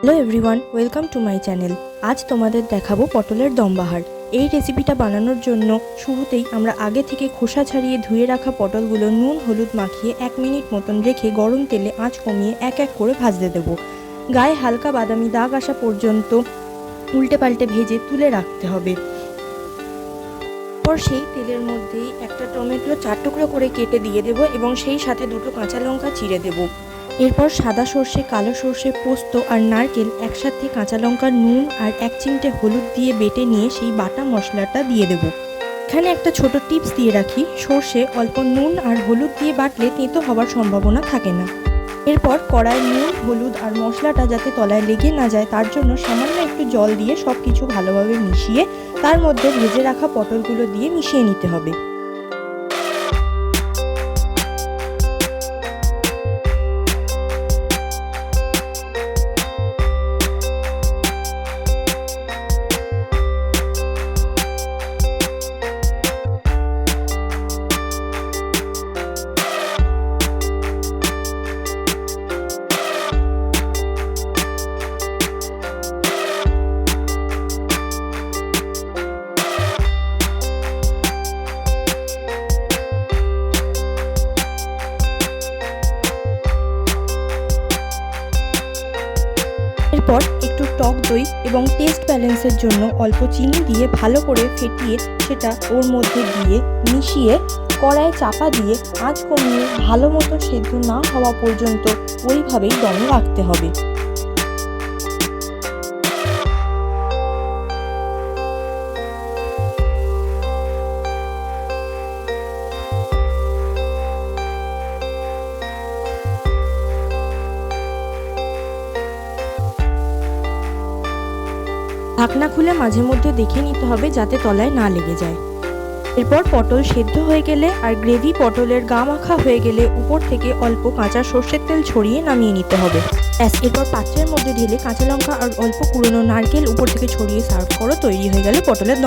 Hello everyone, welcome to my channel. আজ তোমাদের দেখাবো পটলের দমবাহার। এই রেসিপিটা বানানোর জন্য শুরুতেই আমরা আগে থেকে খোসা ছাড়িয়ে ধুয়ে রাখা পটলগুলো নুন হলুদ মাখিয়ে 1 মিনিট মতন রেখে গরম তেলে আঁচ কমিয়ে এক এক করে ভাজতে দেবো। গায়ে হালকা বাদামি দাগ আসা পর্যন্ত উল্টে পাল্টে ভেজে তুলে রাখতে হবে। পর সেই তেলের মধ্যেই একটা টমেটো 4 টুকরো করে কেটে দিয়ে দেবো এবং সেই সাথে 2টো কাঁচা লঙ্কা চিড়ে দেবো। এরপর সাদা সর্ষে, কালো সর্ষে, পোস্ত আর নারকেল একসাথে কাঁচা লঙ্কা, নুন আর 1 চিমটে হলুদ দিয়ে বেটে নিয়ে সেই বাটা মশলাটা দিয়ে দেবো। এখানে একটা ছোট টিপস দিয়ে রাখি, সর্ষে অল্প নুন আর হলুদ দিয়ে বাটলে তেঁতো হওয়ার সম্ভাবনা থাকে না। এরপর কড়ায় নুন হলুদ আর মশলাটা যাতে তলায় লেগে না যায় তার জন্য সামান্য একটু জল দিয়ে সব কিছু ভালোভাবে মিশিয়ে তার মধ্যে ভেজে রাখা পটলগুলো দিয়ে মিশিয়ে নিতে হবে। এরপর একটু টক দই এবং টেস্ট ব্যালেন্সের জন্য অল্প চিনি দিয়ে ভালো করে ফেটিয়ে সেটা ওর মধ্যে দিয়ে মিশিয়ে কড়াইয়ে চাপা দিয়ে আঁচ কমিয়ে ভালো মতো সেদ্ধ না হওয়া পর্যন্ত ওইভাবেই দমে রাখতে হবে। ঢাকনা খুলে মাঝে মধ্যে দেখে নিতে হবে যাতে তলায় না লেগে যায়। এরপর পটল সেদ্ধ হয়ে গেলে আর গ্রেভি পটলের গা মাখা হয়ে গেলে উপর থেকে অল্প কাঁচা সর্ষের তেল ছড়িয়ে নামিয়ে নিতে হবে। এরপর পাত্রের মধ্যে ঢেলে কাঁচা লঙ্কা আর অল্প কুড়োনো নারকেল উপর থেকে ছড়িয়ে সার্ভ করো। তৈরি হয়ে গেল পটলের